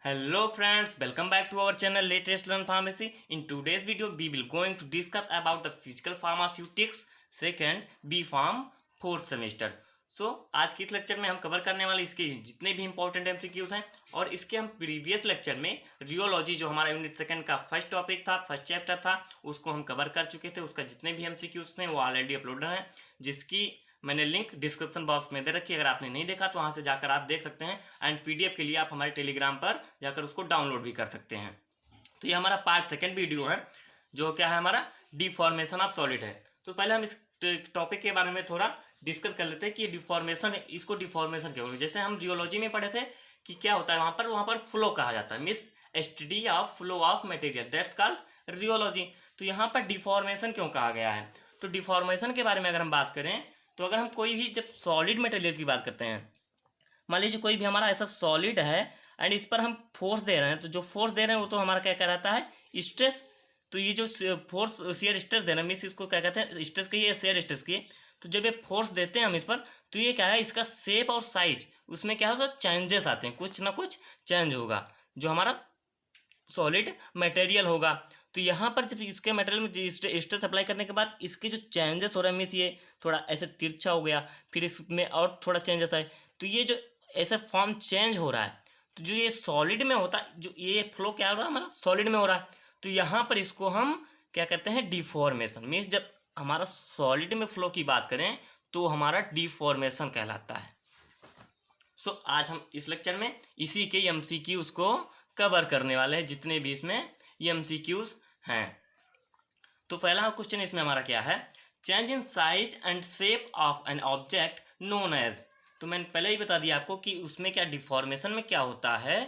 Hello friends, welcome back to our channel Latest Learn Pharmacy. In today's video, we will going to discuss about the physical pharmaceutics second B Pharm fourth semester. आज के इस lecture में हम cover करने वाले इसके जितने भी इंपॉर्टेंट एमसीक्यूज हैं और इसके हम प्रीवियस लेक्चर में रियोलॉजी जो हमारा यूनिट सेकंड का फर्स्ट टॉपिक था, फर्स्ट चैप्टर था, उसको हम कवर कर चुके थे। उसका जितने भी एमसीक्यूज थे वो ऑलरेडी अपलोडेड हैं, जिसकी मैंने लिंक डिस्क्रिप्शन बॉक्स में दे रखी है। अगर आपने नहीं देखा तो वहाँ से जाकर आप देख सकते हैं एंड पीडीएफ के लिए आप हमारे टेलीग्राम पर जाकर उसको डाउनलोड भी कर सकते हैं। तो ये हमारा पार्ट सेकंड वीडियो है जो क्या है हमारा डिफॉर्मेशन ऑफ सॉलिड है। तो पहले हम इस टॉपिक के बारे में थोड़ा डिस्कस कर लेते हैं कि डिफॉर्मेशन, इसको डिफॉर्मेशन क्या होगा। जैसे हम रियोलॉजी में पढ़े थे कि क्या होता है वहाँ पर फ्लो कहा जाता है, means study of flow of material, that's called rheology. तो यहाँ पर डिफॉर्मेशन क्यों कहा गया है? तो डिफॉर्मेशन के बारे में अगर हम बात करें तो अगर हम कोई भी जब सॉलिड मटेरियल की बात करते हैं, मान लीजिए कोई भी हमारा ऐसा सॉलिड है एंड इस पर हम फोर्स दे रहे हैं, तो जो फोर्स दे रहे हैं वो तो हमारा क्या कहलाता है, स्ट्रेस। तो ये जो फोर्स शियर स्ट्रेस दे रहे हैं, मीन्स इसको क्या कहते हैं, स्ट्रेस की या शियर स्ट्रेस की। तो जब ये फोर्स देते हैं हम इस पर, तो ये क्या है, इसका शेप और साइज उसमें क्या होगा, चेंजेस आते हैं, कुछ ना कुछ चेंज होगा जो हमारा सॉलिड मटेरियल होगा। तो यहाँ पर जब इसके मटेरियल में स्ट्रेस अप्लाई करने के बाद इसके जो चेंजेस हो रहा है, मीन्स ये थोड़ा ऐसे तिरछा हो गया, फिर इसमें और थोड़ा चेंजेस आए, तो ये जो ऐसा फॉर्म चेंज हो रहा है, तो जो ये सॉलिड में होता है, जो ये फ्लो क्या हो रहा है हमारा सॉलिड में हो रहा है, तो यहाँ पर इसको हम क्या कहते हैं, डिफॉर्मेशन। मीन्स जब हमारा सॉलिड में फ्लो की बात करें तो हमारा डिफॉर्मेशन कहलाता है। आज हम इस लेक्चर में इसी के एमसीक्यूज को कवर करने वाले हैं, जितने भी इसमें एमसीक्यूज हैं। तो पहला क्वेश्चन इसमें हमारा क्या है, change in size and shape of an object known as. तो मैंने पहले ही बता दिया आपको कि उसमें क्या डिफॉर्मेशन में क्या होता है,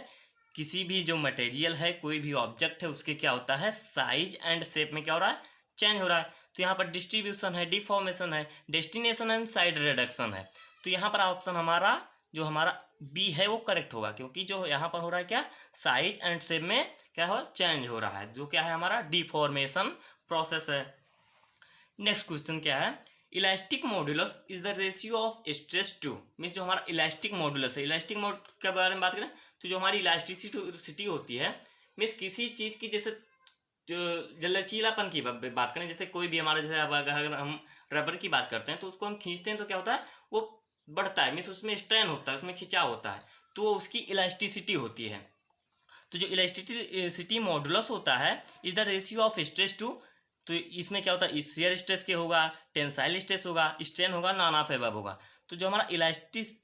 किसी भी जो मटेरियल है, कोई भी ऑब्जेक्ट है, उसके क्या होता है, साइज एंड शेप में क्या हो रहा है, चेंज हो रहा है। तो यहाँ पर डिस्ट्रीब्यूशन है, डिफॉर्मेशन है, डेस्टिनेशन एंड साइड रिडक्शन है। तो यहाँ पर ऑप्शन हमारा जो हमारा बी है वो करेक्ट होगा, क्योंकि जो यहाँ पर हो रहा है क्या, साइज एंड शेप में क्या हो, चेंज हो रहा है, जो क्या है हमारा डिफॉर्मेशन प्रोसेस है। नेक्स्ट क्वेश्चन क्या है, elastic modulus is the ratio of stress to. Means जो हमारा इलास्टिक मॉडुलस है, इलास्टिक मॉड के बारे में बात करें तो जो हमारी इलास्टिसिटी होती है, मीन्स किसी चीज़ की जैसे जो लचीलापन की बात करें, जैसे कोई भी हमारा, जैसे अगर हम रबर की बात करते हैं तो उसको हम खींचते हैं तो क्या होता है, वो बढ़ता है, मीन्स उसमें स्ट्रेन होता है, उसमें खिंचाव होता है, तो वो उसकी इलास्टिसिटी होती है। तो जो इलास्टिसिटी मॉडुलस होता है is the ratio of stress to. तो इसमें क्या होता है, शियर स्ट्रेस के होगा, टेंसाइल स्ट्रेस होगा, स्ट्रेन होगा, नॉन ऑफ एबव होगा। तो जो हमारा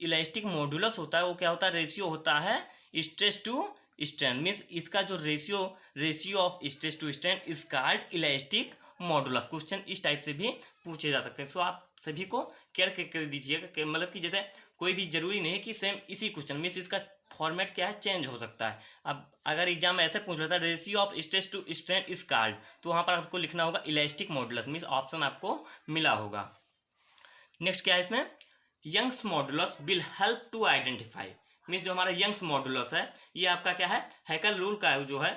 इलास्टिक मॉडुलस होता है वो क्या होता है, रेशियो होता है स्ट्रेस टू स्ट्रेन। मीन्स इसका जो ratio of stress to strain is called elastic modulus. Question इस टाइप से भी पूछे जा सकते हैं। सो आप सभी को केयर कर दीजिएगा कि मतलब कि जैसे कोई भी जरूरी नहीं है कि सेम इसी क्वेश्चन, मीन्स इसका फॉर्मेट क्या है, चेंज हो सकता है। अब अगर एग्जाम में ऐसे पूछ रहा था ratio of stress to strain is called, तो वहाँ पर आपको लिखना होगा इलास्टिक मॉडुलस, मीन्स ऑप्शन आपको मिला होगा। नेक्स्ट क्या है इसमें, Young's modulus will help to identify. Means जो हमारा यंग्स मॉडुलस है ये आपका क्या है, हैकेल रूल का जो है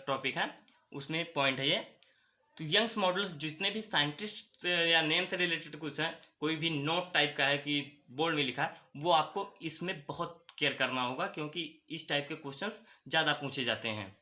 टॉपिक है, उसमें पॉइंट है ये। तो यंग्स मॉडुलस जितने भी साइंटिस्ट या नेम से रिलेटेड कुछ है, कोई भी नोट टाइप का है कि बोर्ड में लिखा है, वो आपको इसमें बहुत केयर करना होगा, क्योंकि इस टाइप के क्वेश्चंस ज़्यादा पूछे जाते हैं।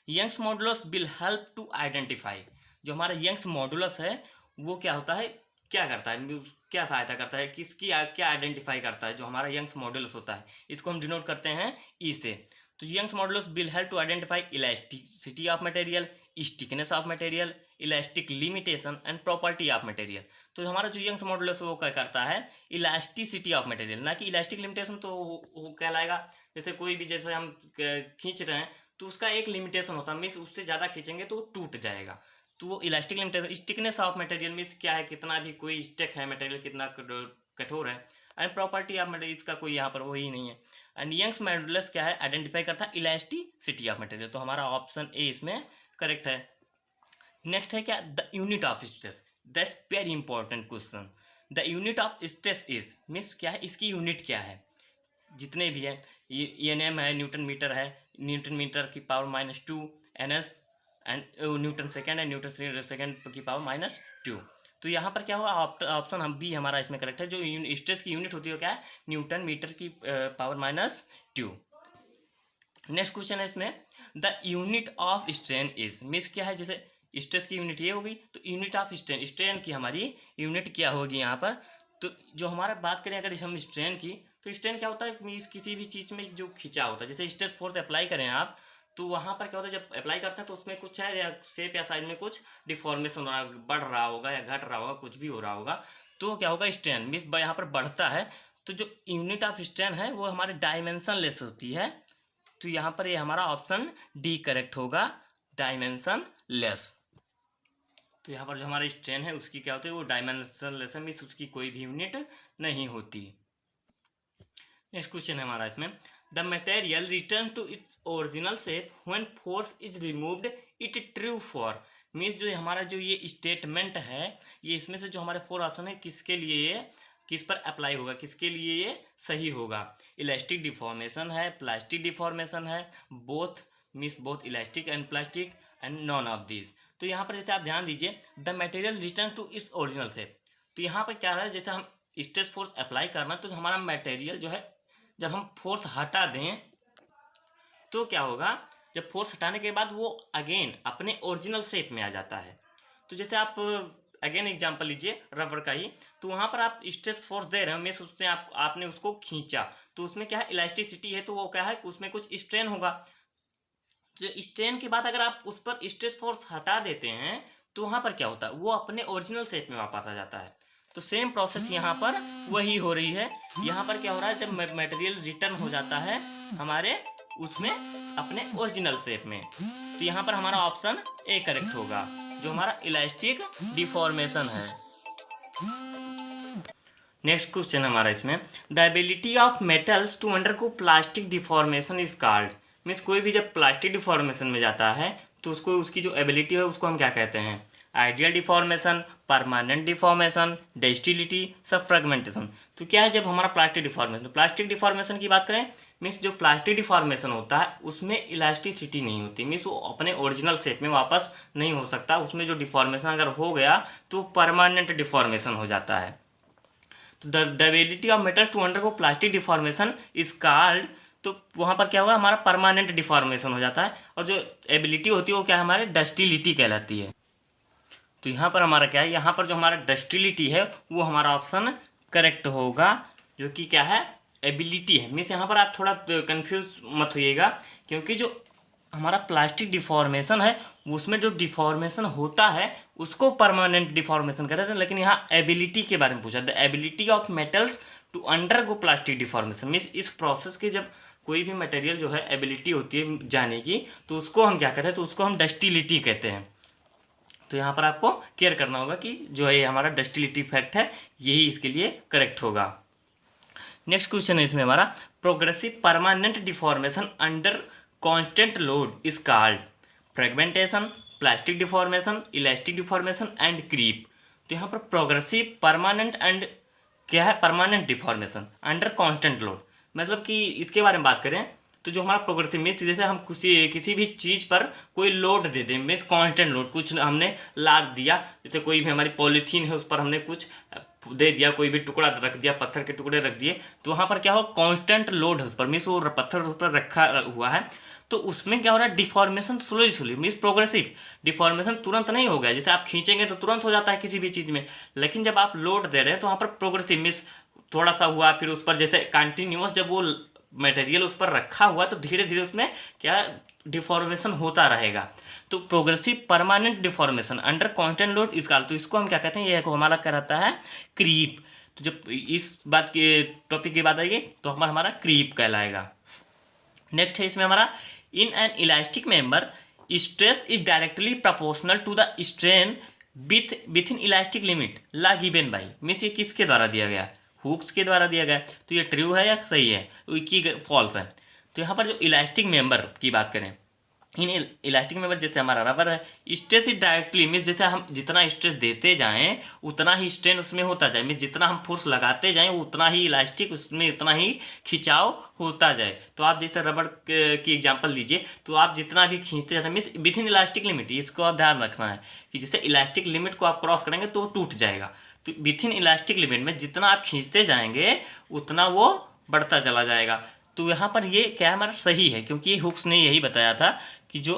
Young's modulus will help to identify. जो हमारा यंग्स मॉडुलस है वो क्या होता है, क्या करता है, क्या सहायता करता है, किसकी क्या आइडेंटिफाई करता है, जो हमारा यंग्स मॉडुलस होता है, इसको हम डिनोट करते हैं ई से। तो Young's modulus will help to identify elasticity of material, stickiness of material, elastic limitation and property of material. तो हमारा जो यंग्स मॉडुलस वो क्या करता है, इलास्टिसिटी ऑफ मटेरियल, ना कि इलास्टिक लिमिटेशन। तो वो कहलाएगा, जैसे कोई भी, जैसे हम खींच रहे हैं तो उसका एक लिमिटेशन होता है, मीन्स उससे ज़्यादा खींचेंगे तो वो टूट जाएगा, तो वो elastic limitation. Stickiness of material means क्या है, कितना भी कोई स्टेक है मटेरियल, कितना कठोर है। एंड प्रॉपर्टी ऑफ मटेरियल, इसका कोई यहाँ पर वो ही नहीं है। एंड यंग्स मॉडुलस क्या है, आइडेंटिफाई करता है इलास्टिसिटी ऑफ मटेरियल। तो हमारा ऑप्शन ए इसमें करेक्ट है। नेक्स्ट है क्या, the unit of stress, that's very important question. The unit of stress is, means क्या है, इसकी यूनिट क्या है, जितने भी है, एनएम है, न्यूटन मीटर है, न्यूटन मीटर की power -2, NS and Newton second है, न्यूटन सेकेंड की पावर -2। तो यहाँ पर क्या हुआ, ऑप्शन हम बी हमारा इसमें करेक्ट है। जो स्ट्रेस की यूनिट होती है क्या है, न्यूटन मीटर की पावर -2। नेक्स्ट क्वेश्चन है इसमें, the unit of strain is, means क्या है, जैसे स्ट्रेस की यूनिट ये होगी तो यूनिट ऑफ स्ट्रेन, स्ट्रेन की हमारी यूनिट क्या होगी यहाँ पर। तो जो हमारा बात करें अगर हम स्ट्रेन की, तो स्ट्रेन क्या होता है, मीन्स किसी भी चीज़ में जो खिंचा होता है, जैसे स्ट्रेस फोर्स अप्लाई करें आप, तो वहाँ पर क्या होता है जब अप्लाई करते हैं तो उसमें कुछ है या शेप या साइज में कुछ डिफॉर्मेशन हो रहा, बढ़ रहा होगा या घट रहा होगा, कुछ भी हो रहा होगा, तो क्या होगा, स्ट्रेन मीन्स यहाँ पर बढ़ता है। तो जो यूनिट ऑफ स्ट्रेन है वो हमारे डायमेंशन लेस होती है। तो यहाँ पर ये हमारा ऑप्शन डी करेक्ट होगा, डायमेंशन लेस। तो यहाँ पर जो हमारा स्ट्रेन है उसकी क्या होती है, वो डायमेंशन लेस है, मीन्स उसकी कोई भी यूनिट नहीं होती। नेक्स्ट क्वेश्चन है हमारा इसमें, the material return to its original shape when force is removed it true for, means जो हमारा जो ये स्टेटमेंट है, ये इसमें से जो हमारे 4 ऑप्शन है किसके लिए ये किस पर अप्लाई होगा, किसके लिए ये सही होगा। इलास्टिक डिफॉर्मेशन है, प्लास्टिक डिफॉर्मेशन है, both means both elastic and plastic and none of this. तो यहाँ पर जैसे आप ध्यान दीजिए, the material return to its original shape, तो यहाँ पर क्या है, जैसे हम स्ट्रेस फोर्स अप्लाई करना तो हमारा मटेरियल जो है जब हम फोर्स हटा दें तो क्या होगा, जब फोर्स हटाने के बाद वो अगेन अपने ओरिजिनल शेप में आ जाता है। तो जैसे आप अगेन एग्जांपल लीजिए रबर का ही, तो वहाँ पर आप स्ट्रेस फोर्स दे रहे हैं, मीन्स उसने आपने उसको खींचा, तो उसमें क्या है, इलास्टिसिटी है, तो वो क्या है, उसमें कुछ स्ट्रेन होगा। तो स्ट्रेन के बाद अगर आप उस पर स्ट्रेस फोर्स हटा देते हैं तो वहाँ पर क्या होता है, वो अपने ओरिजिनल शेप में वापस आ जाता है। तो सेम प्रोसेस यहाँ पर वही हो रही है। यहाँ पर क्या हो रहा है, जब मटेरियल रिटर्न हो जाता है हमारे उसमें अपने ओरिजिनल शेप में, तो यहाँ पर हमारा ऑप्शन ए करेक्ट होगा, जो हमारा इलास्टिक डिफॉर्मेशन है। नेक्स्ट क्वेश्चन हमारा इसमें, the ability of metals to undergo plastic deformation is called, means कोई भी जब प्लास्टिक डिफॉर्मेशन में जाता है तो उसको उसकी जो एबिलिटी है उसको हम क्या कहते हैं, आइडियल डिफॉर्मेशन, परमानेंट डिफॉर्मेशन, डस्टिलिटी, सब फ्रेगमेंटेशन। तो क्या है, जब हमारा प्लास्टिक डिफॉर्मेशन की बात करें, मीन्स जो प्लास्टिक डिफॉर्मेशन होता है उसमें इलास्टिसिटी नहीं होती, मीन्स वो अपने ओरिजिनल शेप में वापस नहीं हो सकता, उसमें जो डिफॉर्मेशन अगर हो गया तो परमानेंट डिफॉर्मेशन हो जाता है। तो the ability of metals to undergo plastic deformation is called, तो वहाँ पर क्या होगा, हमारा परमानेंट डिफॉर्मेशन हो जाता है, और जो एबिलिटी होती है वो क्या है, हमारे डस्टिलिटी कहलाती है। तो यहाँ पर हमारा क्या है, यहाँ पर जो हमारा डस्टिलिटी है वो हमारा ऑप्शन करेक्ट होगा, जो कि क्या है, एबिलिटी है। मीन्स यहाँ पर आप थोड़ा कंफ्यूज मत होइएगा, क्योंकि जो हमारा प्लास्टिक डिफॉर्मेशन है उसमें जो डिफॉर्मेशन होता है उसको परमानेंट डिफॉर्मेशन कहते हैं, लेकिन यहाँ एबिलिटी के बारे में पूछा, the ability of metals to undergo plastic deformation, means इस प्रोसेस के जब कोई भी मटेरियल जो है एबिलिटी होती है जाने की, तो उसको हम क्या कहते हैं, तो उसको हम डस्टिलिटी कहते हैं। तो यहाँ पर आपको केयर करना होगा कि जो है हमारा डस्टिलिटी फैक्ट है यही इसके लिए करेक्ट होगा। नेक्स्ट क्वेश्चन है इसमें हमारा, progressive permanent deformation under constant load is called fragmentation, plastic deformation, elastic deformation and creep. तो यहाँ पर प्रोग्रेसिव परमानेंट एंड क्या है, permanent deformation under constant load, मतलब कि इसके बारे में बात करें तो जो हमारा प्रोग्रेसिव मीन्स जैसे हम किसी भी चीज़ पर कोई लोड दे दें, मीन्स कांस्टेंट लोड, कुछ हमने लाद दिया, जैसे कोई भी हमारी पॉलीथीन है उस पर हमने कुछ दे दिया, कोई भी टुकड़ा रख दिया, पत्थर के टुकड़े रख दिए, तो वहाँ पर क्या हो, कांस्टेंट लोड है उस पर, मीन्स वो पत्थर उस पर रखा हुआ है, तो उसमें क्या हो रहा है, deformation slowly means progressive deformation तुरंत नहीं हो गया, जैसे आप खींचेंगे तो तुरंत हो जाता है किसी भी चीज़ में, लेकिन जब आप लोड दे रहे हैं तो वहाँ पर प्रोग्रेसिव मीन्स थोड़ा सा हुआ, फिर उस पर जैसे कंटिन्यूअस जब वो मटेरियल उस पर रखा हुआ तो धीरे धीरे उसमें क्या डिफॉर्मेशन होता रहेगा। तो progressive permanent deformation under constant load इस काल, तो इसको हम क्या कहते हैं, ये हमारा कहलाता है क्रीप। तो जब इस बात के टॉपिक की बात आएगी तो हमारा क्रीप कहलाएगा। नेक्स्ट है इसमें हमारा, in an elastic member stress is directly proportional to the strain within elastic limit law given by, means ये किसके द्वारा दिया गया, हुक्स के द्वारा दिया गया। तो ये ट्रू है या सही है, कि फॉल्स है। तो यहाँ पर जो इलास्टिक मेंबर की बात करें, इन इलास्टिक मेंबर जैसे हमारा रबर है, स्ट्रेस इज डायरेक्टली मीन्स जैसे हम जितना स्ट्रेस देते जाएं उतना ही स्ट्रेन उसमें होता जाए, मीन्स जितना हम फोर्स लगाते जाएं उतना ही इलास्टिक उसमें उतना ही खिंचाव होता जाए। तो आप जैसे रबर की एग्जांपल लीजिए, तो आप जितना भी खींचते जाते हैं means with in elastic limit, इसको आप ध्यान रखना है कि जैसे इलास्टिक लिमिट को आप क्रॉस करेंगे तो टूट जाएगा। तो विथ इन इलास्टिक लिमिट में जितना आप खींचते जाएंगे उतना वो बढ़ता चला जाएगा। तो यहाँ पर ये क्या हमारा सही है, क्योंकि हुक्स ने यही बताया था कि जो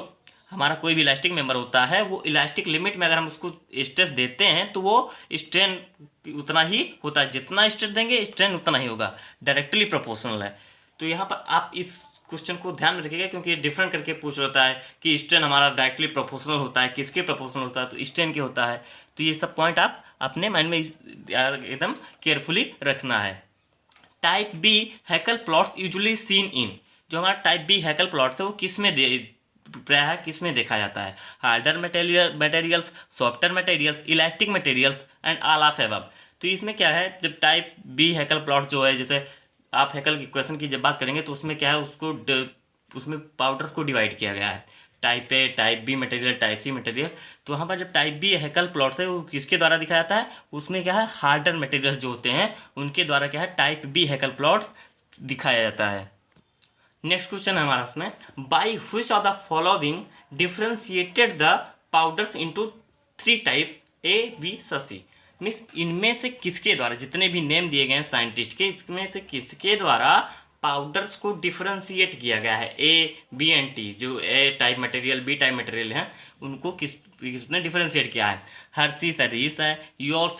हमारा कोई भी इलास्टिक मेंबर होता है वो इलास्टिक लिमिट में अगर हम उसको स्ट्रेस देते हैं तो वो स्ट्रेन उतना ही होता है, जितना स्ट्रेस देंगे स्ट्रेन उतना ही होगा, डायरेक्टली प्रोपोर्शनल है। तो यहाँ पर आप इस क्वेश्चन को ध्यान में रखिएगा, क्योंकि ये डिफरेंट करके पूछ रहा है कि स्ट्रेन हमारा डायरेक्टली प्रोपोर्शनल होता है, किसके प्रोपोर्शनल होता है, तो स्ट्रेन के होता है। तो ये सब पॉइंट आप अपने माइंड में एकदम केयरफुली रखना है। Type B Heckel plots usually seen in, जो हमारा टाइप बी हैकल प्लॉट है वो किस में प्रायः किस में देखा जाता है? Harder materials, softer materials, elastic materials and all of above. तो इसमें क्या है, जब टाइप बी हैकल प्लॉट जो है, जैसे आप हैकल की क्वेश्चन की जब बात करेंगे तो उसमें क्या है, उसमें पाउडर्स को डिवाइड किया गया है, type A, type B material, type C material. तो वहाँ पर जब टाइप बी हैकल प्लॉट है वो किसके द्वारा दिखाया जाता है, उसमें क्या है हार्डर मटेरियल जो होते हैं उनके द्वारा क्या है टाइप बी हैकल प्लॉट दिखाया जाता है। नेक्स्ट क्वेश्चन है हमारा इसमें, by which of the following differentiated the powders into 3 types A B C. Means इनमें से किसके द्वारा, जितने भी नेम दिए गए हैं साइंटिस्ट के, इसमें से किसके द्वारा पाउडर्स को डिफ्रेंशिएट किया गया है, ए बी एंड टी, जो A type material B type material हैं उनको किसने डिफ्रेंशिएट किया है? हर्शीज रीस है, Yorks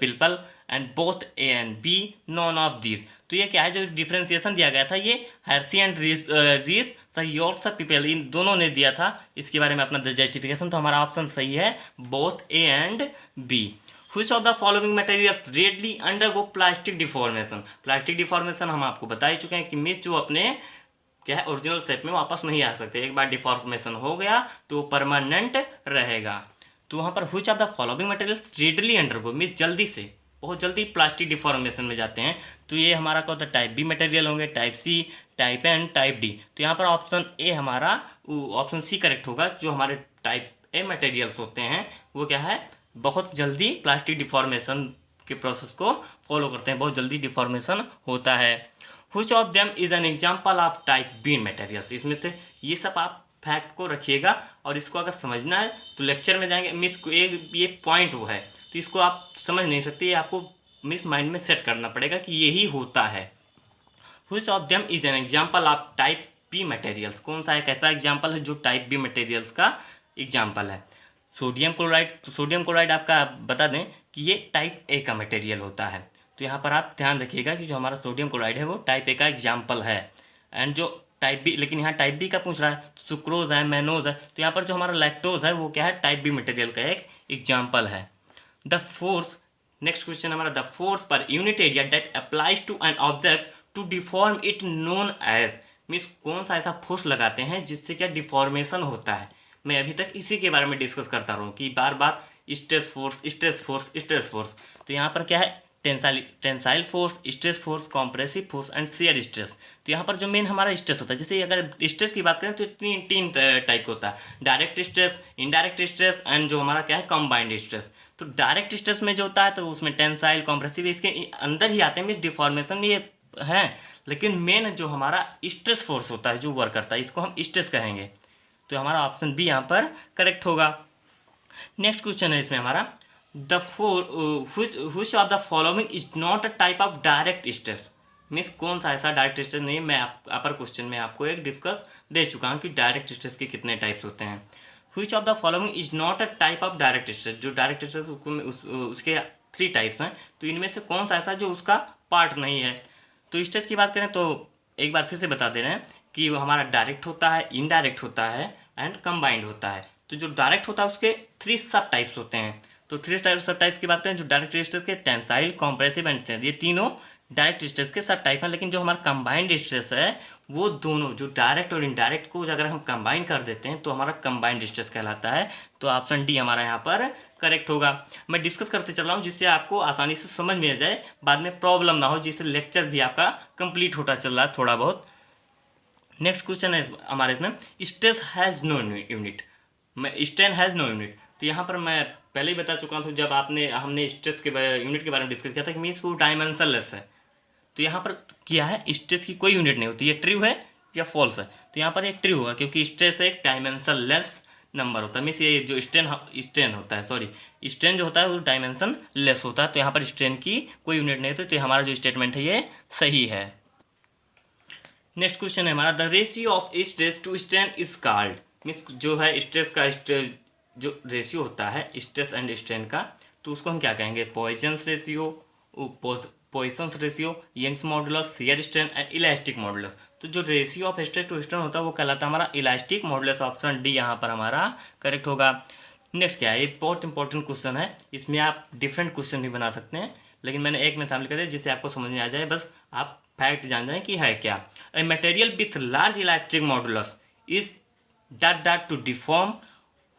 Pilpel and both A and B, none of these. तो ये क्या है, जो डिफ्रेंशिएशन दिया गया था ये हर्शी एंड रीस योर्क्स पिल्पल इन दोनों ने दिया था। इसके बारे में अपना जस्टिफिकेशन, तो हमारा ऑप्शन सही है both A and B. Which of the following materials readily undergo plastic deformation? Plastic deformation हम आपको बता ही चुके हैं कि मिस जो अपने क्या है ओरिजिनल शेप में वापस नहीं आ सकते, एक बार डिफॉर्मेशन हो गया तो परमानेंट रहेगा। तो वहाँ पर which of the following materials readily undergo means जल्दी से, बहुत जल्दी प्लास्टिक डिफॉर्मेशन में जाते हैं। तो ये हमारा क्या होता है, टाइप बी मटेरियल होंगे, type C, type N, type D. तो यहाँ पर ऑप्शन ए हमारा ऑप्शन सी करेक्ट होगा। जो हमारे टाइप ए मटेरियल्स होते हैं वो क्या है, बहुत जल्दी प्लास्टिक डिफॉर्मेशन के प्रोसेस को फॉलो करते हैं, बहुत जल्दी डिफॉर्मेशन होता है। Which of them is an example of type B materials. इसमें से ये सब आप फैक्ट को रखिएगा और इसको अगर समझना है तो लेक्चर में जाएंगे। मिस ये पॉइंट वो है तो इसको आप समझ नहीं सकते, ये आपको मिस माइंड में सेट करना पड़ेगा कि यही होता है। Which of them is an example of type B materials, कौन सा एक ऐसा एग्जाम्पल है जो टाइप बी मटेरियल्स का एग्जाम्पल है? Sodium chloride. तो सोडियम क्लोराइड आपका बता दें कि ये टाइप ए का मटेरियल होता है। तो यहाँ पर आप ध्यान रखिएगा कि जो हमारा सोडियम क्लोराइड है वो टाइप ए का एग्जाम्पल है। एंड जो टाइप बी, लेकिन यहाँ टाइप बी का पूछ रहा है, सुक्रोज है, मैनोज है, तो यहाँ पर जो हमारा लैक्टोज है वो क्या है, टाइप बी मटेरियल का एक एग्जाम्पल है। द फोर्स, नेक्स्ट क्वेश्चन हमारा, the force per unit area that applies to an object to deform it known as, means कौन सा ऐसा फोर्स लगाते हैं जिससे क्या डिफॉर्मेशन होता है। मैं अभी तक इसी के बारे में डिस्कस करता रहूँ कि बार बार stress force, stress force, stress force. तो यहाँ पर क्या है, tensile force, stress force, compressive force and shear stress. तो यहाँ पर जो मेन हमारा स्ट्रेस होता है, जैसे अगर स्ट्रेस की बात करें तो तीन टाइप का होता है, direct stress, indirect stress and जो हमारा क्या है कंबाइंड स्ट्रेस। तो डायरेक्ट स्ट्रेस में जो होता है तो उसमें टेंसाइल, कॉम्प्रेसिव इसके अंदर ही आते हैं, मीन्स डिफॉर्मेशन ये है। लेकिन मेन जो हमारा स्ट्रेस फोर्स होता है जो वर्क करता है, इसको हम स्ट्रेस कहेंगे। तो हमारा ऑप्शन बी यहाँ पर करेक्ट होगा। नेक्स्ट क्वेश्चन है इसमें हमारा, which of the following is not a type of direct stress, means कौन सा ऐसा डायरेक्ट स्ट्रेस नहीं। मैं अपर क्वेश्चन में आपको एक डिस्कस दे चुका हूँ कि डायरेक्ट स्ट्रेस के कितने टाइप्स होते हैं। Which of the following is not a type of direct stress, जो डायरेक्ट स्ट्रेस उसके 3 टाइप्स हैं, तो इनमें से कौन सा ऐसा जो उसका पार्ट नहीं है। तो स्ट्रेस की बात करें तो एक बार फिर से बता दे रहे हैं कि वो हमारा डायरेक्ट होता है, इनडायरेक्ट होता है एंड कंबाइंड होता है। तो जो डायरेक्ट होता है उसके 3 सब टाइप्स होते हैं। तो 3 सब टाइप्स की बात करें, जो डायरेक्ट स्ट्रेस के टेंसाइल, कॉम्प्रेसिव एंड शियर, ये तीनों डायरेक्ट स्ट्रेस के सब टाइप हैं। लेकिन जो हमारा कंबाइंड स्ट्रेस है वो दोनों, जो डायरेक्ट और इनडायरेक्ट को अगर हम कंबाइन कर देते हैं तो हमारा कंबाइंड स्ट्रेस कहलाता है। तो ऑप्शन डी हमारा यहाँ पर करेक्ट होगा। मैं डिस्कस करते चल रहा हूँ जिससे आपको आसानी से समझ में आ जाए, बाद में प्रॉब्लम ना हो, जिससे लेक्चर भी आपका कंप्लीट होता चल रहा है थोड़ा बहुत। नेक्स्ट क्वेश्चन है हमारे इसमें, stress has no unit, strain has no unit. तो यहाँ पर मैं पहले ही बता चुका हूँ जब हमने स्ट्रेस के यूनिट के बारे में डिस्कस किया था कि मीन्स वो डायमेंशनलेस है। तो यहाँ पर क्या है, स्ट्रेस की कोई यूनिट नहीं होती। ये ट्रू है या फॉल्स है? तो यहाँ पर ये ट्रू होगा, क्योंकि स्ट्रेस एक डायमेंशनलेस नंबर होता है। मीन्स ये जो स्ट्रेन होता है, सॉरी स्ट्रेन जो होता है वो डायमेंशन लेस होता है। तो यहाँ पर स्ट्रेन की कोई यूनिट नहीं होती। तो हमारा जो स्टेटमेंट है ये सही है। नेक्स्ट क्वेश्चन है हमारा, the ratio of stress to strain is called. Means जो है स्ट्रेस का जो रेशियो होता है स्ट्रेस एंड स्ट्रेन का, तो उसको हम क्या कहेंगे, Poisson's ratio, Poisson's ratio, Young's modulus, shear strain and elastic modulus. तो जो ratio of stress to strain होता है वो कहलाता है हमारा इलास्टिक मॉडुलस। ऑप्शन डी यहाँ पर हमारा करेक्ट होगा। नेक्स्ट क्या है, ये बहुत इंपॉर्टेंट क्वेश्चन है, इसमें आप डिफरेंट क्वेश्चन भी बना सकते हैं, लेकिन मैंने एक में शामिल कर दिया जिससे आपको समझ में आ जाए, बस आप फैक्ट जान जाएं कि है क्या। ए material with large elastic modulus is dot to deform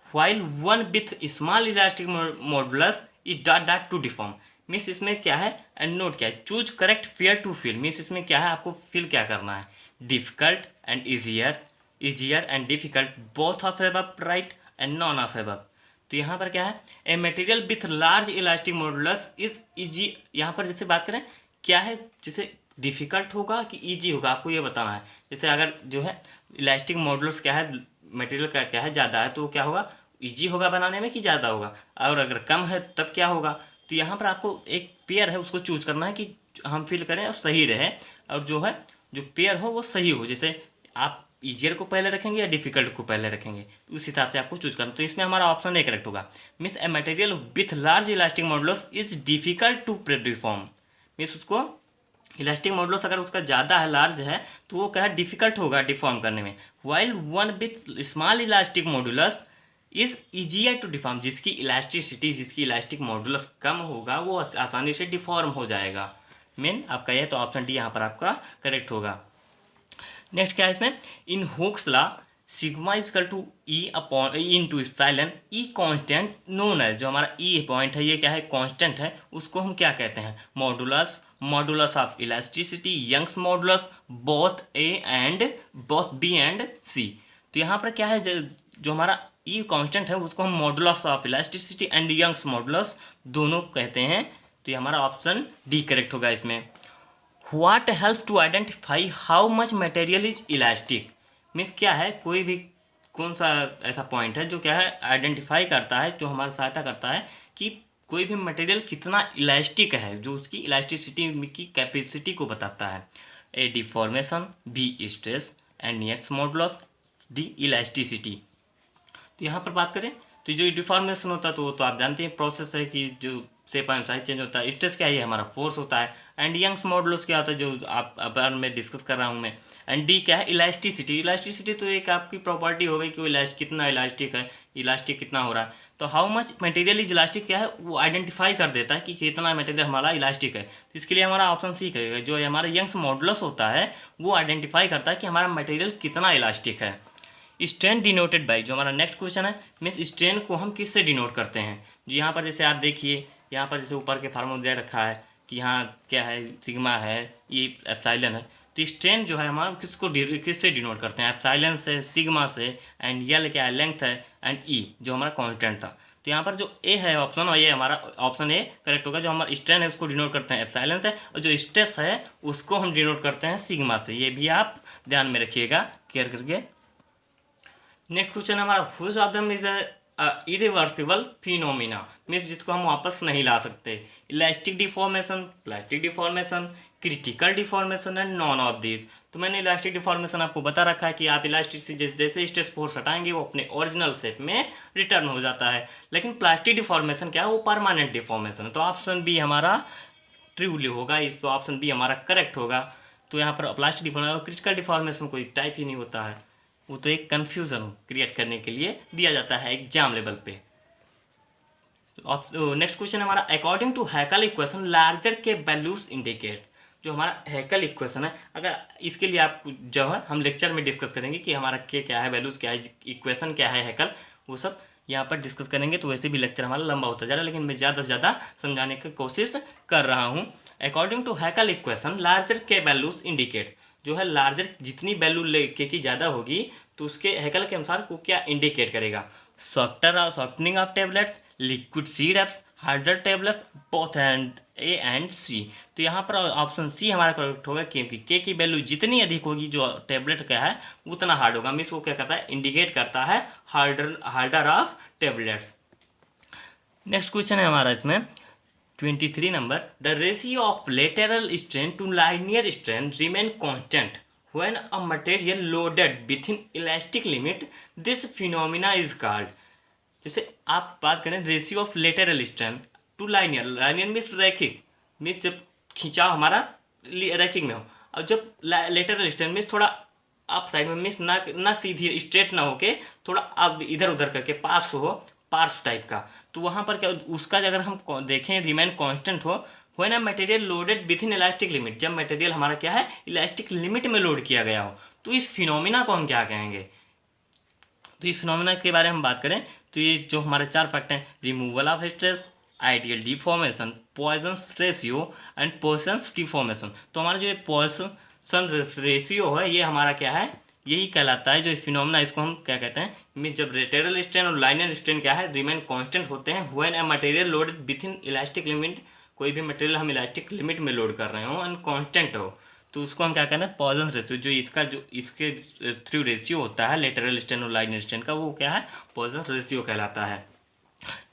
while one with small elastic modulus is dot to deform। Means इसमें क्या है, एंड नोट क्या है, choose correct fair to fill. Means इसमें क्या है, आपको फिल क्या करना है, difficult and easier and difficult both of above right and none of above. तो यहाँ पर क्या है, a material with large elastic modulus is easy. यहाँ पर जैसे बात करें क्या है, जैसे डिफिकल्ट होगा कि ईजी होगा, आपको ये बताना है। जैसे अगर जो है इलास्टिक मॉडुलस क्या है, मटेरियल का क्या है, ज़्यादा है, तो क्या होगा, इजी होगा बनाने में कि ज़्यादा होगा, और अगर कम है तब क्या होगा। तो यहाँ पर आपको एक पेयर है उसको चूज करना है कि हम फिल करें और सही रहे, और जो है जो पेयर हो वो सही हो। जैसे आप ईजियर को पहले रखेंगे या डिफिकल्ट को पहले रखेंगे, उस हिसाब से आपको चूज करना। तो इसमें हमारा ऑप्शन ए करेक्ट होगा। Means a material with large elastic modulus is difficult to deform. Means उसको इलास्टिक मॉडुलस अगर उसका ज़्यादा है, लार्ज है, तो वो क्या है, डिफिकल्ट होगा डिफॉर्म करने में। While one with small elastic modulus is easier to deform. जिसकी इलास्टिसिटी, जिसकी इलास्टिक मॉडुलस कम होगा वो आसानी से डिफॉर्म हो जाएगा। मेन आपका ये, तो ऑप्शन डी यहाँ पर आपका करेक्ट होगा। नेक्स्ट क्या है इसमें, in Hooke's law sigma equal to E upon E into epsilon, E constant known है। जो हमारा ई पॉइंट है ये क्या है, कांस्टेंट है, उसको हम क्या कहते हैं, modulus, modulus of elasticity, Young's modulus, both A and both B and C. तो यहाँ पर क्या है, जो हमारा ई कांस्टेंट है उसको हम modulus of elasticity and Young's modulus दोनों कहते हैं। तो ये हमारा ऑप्शन डी करेक्ट होगा इसमें। What help to identify how much material is elastic. Means क्या है, कोई भी कौन सा ऐसा पॉइंट है जो क्या है आइडेंटिफाई करता है, जो हमारी सहायता करता है कि कोई भी मटेरियल कितना इलास्टिक है, जो उसकी इलास्टिसिटी की कैपेसिटी को बताता है। A deformation, B stress and X modulus, D elasticity. तो यहाँ पर बात करें तो जो डिफॉर्मेशन होता है तो वो तो आप जानते हैं प्रोसेस है कि जो शेप एंड साइज चेंज होता है। स्ट्रेस क्या है, हमारा फोर्स होता है। एंड यंग्स मॉडुलस क्या होता है, जो आप अब मैं डिस्कस कर रहा हूँ मैं। एंड डी क्या है, इलास्टिसिटी। इलास्टिसिटी तो एक आपकी प्रॉपर्टी हो गई कि वो कितना इलास्टिक है, इलास्टिक कितना हो रहा है। तो how much material is elastic क्या है, वो आइडेंटिफाई कर देता है कि कितना मटेरियल हमारा इलास्टिक है। तो इसके लिए हमारा ऑप्शन सी करेगा। जो हमारा यंग्स मॉडुलस होता है वो आइडेंटिफाई करता है कि हमारा मटेरियल कितना इलास्टिक है। स्ट्रेन डिनोटेड बाई, जो हमारा नेक्स्ट क्वेश्चन है, मीन्स स्ट्रेन को हम किससे डिनोट करते हैं। जी यहाँ पर जैसे आप देखिए, यहाँ पर जैसे ऊपर के फार्मूला दे रखा है कि यहाँ क्या है, सिग्मा है, ये एप्सिलॉन है। तो स्ट्रेन जो है हमारा किससे डिनोट करते हैं, एप्सिलॉन से, सिग्मा से, एंड यल क्या है, लेंथ है, एंड ई जो हमारा कांस्टेंट था। तो यहाँ पर जो ए है ऑप्शन, और ये हमारा ऑप्शन ए करेक्ट होगा। जो हमारा स्ट्रेन है उसको डिनोट करते हैं एप्सिलॉन से, और जो स्ट्रेस है उसको हम डिनोट करते हैं सिग्मा से। ये भी आप ध्यान में रखिएगा केयर करके। नेक्स्ट क्वेश्चन हमारा, which of them is irreversible phenomena. Means जिसको हम वापस नहीं ला सकते। Elastic deformation, plastic deformation, critical deformation and none of this. तो मैंने इलास्टिक डिफॉर्मेशन आपको बता रखा है कि आप इलास्टिक से जैसे स्ट्रेस फोर्स हटाएंगे वो अपने ओरिजिनल शेप में रिटर्न हो जाता है। लेकिन प्लास्टिक डिफॉर्मेशन क्या है, वो परमानेंट डिफॉर्मेशन है। तो ऑप्शन बी हमारा ट्रूली होगा, इस पर ऑप्शन बी हमारा करेक्ट होगा। तो यहाँ पर प्लास्टिक डिफॉर्मेशन, क्रिटिकल डिफॉर्मेशन कोई टाइप ही नहीं होता है, वो तो एक कन्फ्यूज़न क्रिएट करने के लिए दिया जाता है एग्जाम लेवल पे। नेक्स्ट क्वेश्चन हमारा, अकॉर्डिंग टू हैकल इक्वेशन लार्जर के वैल्यूज इंडिकेट। जो हमारा हैकल इक्वेशन है, अगर इसके लिए आप जो है हम लेक्चर में डिस्कस करेंगे कि हमारा के क्या है, वैल्यूज़ क्या है, इक्वेशन क्या है, हैकल, वो सब यहाँ पर डिस्कस करेंगे। तो वैसे भी लेक्चर हमारा लंबा होता जा रहा है, लेकिन मैं ज़्यादा से ज़्यादा समझाने की कोशिश कर रहा हूँ। अकॉर्डिंग टू हैकल इक्वेशन लार्जर के वैल्यूज इंडिकेट। जो है लार्जर जितनी वैल्यू के की ज़्यादा होगी तो उसके हैकल के अनुसार को क्या इंडिकेट करेगा, softening of tablets, liquid syrups, harder tablets, both and A and C. तो यहाँ पर ऑप्शन सी हमारा करेक्ट होगा, क्योंकि के की वैल्यू जितनी अधिक होगी जो टेबलेट का है उतना हार्ड होगा। मीन्स वो क्या करता है, इंडिकेट करता है harder of tablets. Next question है हमारा इसमें 23 number, the ratio of lateral strain to linear strain remain constant when a material loaded within elastic limit, this phenomena is called. जैसे आप बात करें ratio of lateral strength to linear, linear means रैखिक, means जब खिंचाव हमारा रैखिक में हो, और जब लेटरल स्ट्रेंथ मीन्स थोड़ा अप साइड में, मीन्स ना सीधी स्ट्रेट ना होके थोड़ा अब इधर उधर करके पास हो, पार्स टाइप का, तो वहाँ पर क्या उसका अगर हम देखें रिमेन कांस्टेंट हो when a material loaded with in elastic limit, जब मटेरियल हमारा क्या है इलास्टिक लिमिट में लोड किया गया हो, तो इस फिनोमिना को हम क्या कहेंगे। तो इस फिनोमिना के बारे में हम बात करें तो ये जो हमारे 4 फैक्टर हैं, removal of stress, ideal deformation, Poisson ratio and Poisson deformation. तो हमारा जो ये पोइसन रेशियो है ये हमारा क्या है, यही कहलाता है जो फिनोमिना, इसको हम क्या कहते हैं, मीन जब लेटरल स्ट्रेन और लाइनर स्ट्रेन क्या है रिमेन कांस्टेंट होते हैं when a material loaded with in elastic limit, कोई भी मटेरियल हम इलास्टिक लिमिट में लोड कर रहे हो एंड कांस्टेंट हो, तो उसको हम क्या कहते हैं पॉइजन रेशियो। जो इसका जो इसके थ्रू रेशियो होता है लेटरल स्ट्रेन और लाइनर स्ट्रेन का, वो क्या है पॉइजन रेशियो कहलाता है।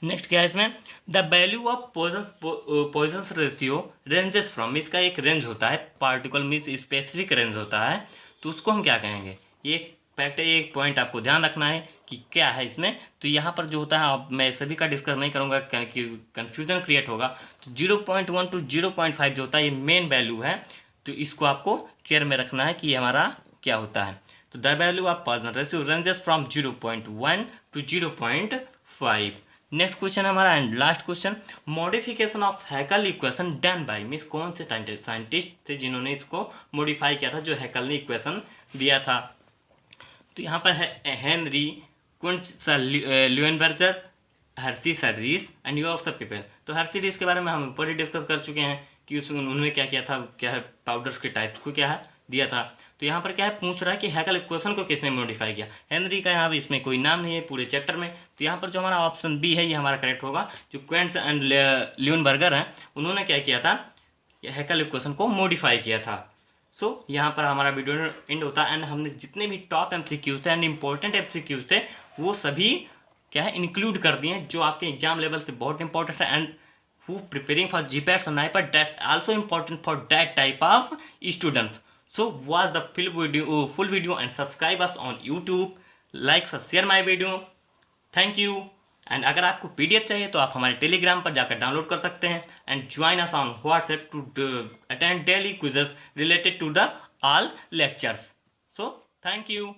नेक्स्ट क्या है इसमें, the value of Poisson ratio ranges from, इसका एक रेंज होता है, पार्टिकल मीन्स स्पेसिफिक रेंज होता है, तो उसको हम क्या कहेंगे। ये फैक्ट है, एक पॉइंट आपको ध्यान रखना है कि क्या है इसमें। तो यहाँ पर जो होता है, अब मैं सभी का डिस्कस नहीं करूँगा क्योंकि कन्फ्यूजन क्रिएट होगा। तो 0.1 टू 0.5 जो होता है ये मेन वैल्यू है, तो इसको आपको केयर में रखना है कि ये हमारा क्या होता है। तो the value of Poisson ratio ranges from 0.1 to 0.5। Next question हमारा and last question, modification of Heckel equation done by, means कौन से साइंटिस्ट थे जिन्होंने इसको मॉडिफाई किया था, जो हैकल ने इक्वेशन दिया था। तो यहाँ पर है Henry Kuentz Leuenberger, Hersey Rees and Yorks Pilpel. तो हर्सी रीस के बारे में हम ऊपर ही डिस्कस कर चुके हैं कि उसमें उन्होंने क्या किया था, क्या है पाउडर्स के टाइप को क्या है दिया था। तो यहाँ पर क्या है पूछ रहा है कि हैकल इक्वेशन को किसने मॉडिफाई किया। हेनरी का यहाँ पर इसमें कोई नाम नहीं है पूरे चैप्टर में, तो यहाँ पर जो हमारा ऑप्शन बी है ये हमारा करेक्ट होगा। जो क्वेंट्स एंड ल्यूएनबर्गर हैं उन्होंने क्या किया था, हैकल इक्वेशन को मॉडिफाई किया था। सो यहाँ पर हमारा वीडियो एंड होता है एंड हमने जितने भी टॉप MCQs थे एंड इंपॉर्टेंट MCQs थे वो सभी क्या है इंक्लूड कर दिए हैं, जो आपके एग्जाम लेवल से बहुत इंपॉर्टेंट है and who preparing for GPAT and NIPAT, that's also important for that type of students. So watch the full video and subscribe us on YouTube, like share my video. Thank you. And अगर आपको PDF चाहिए तो आप हमारे Telegram पर जाकर download कर सकते हैं and join us on WhatsApp to attend daily quizzes related to the all lectures. So thank you.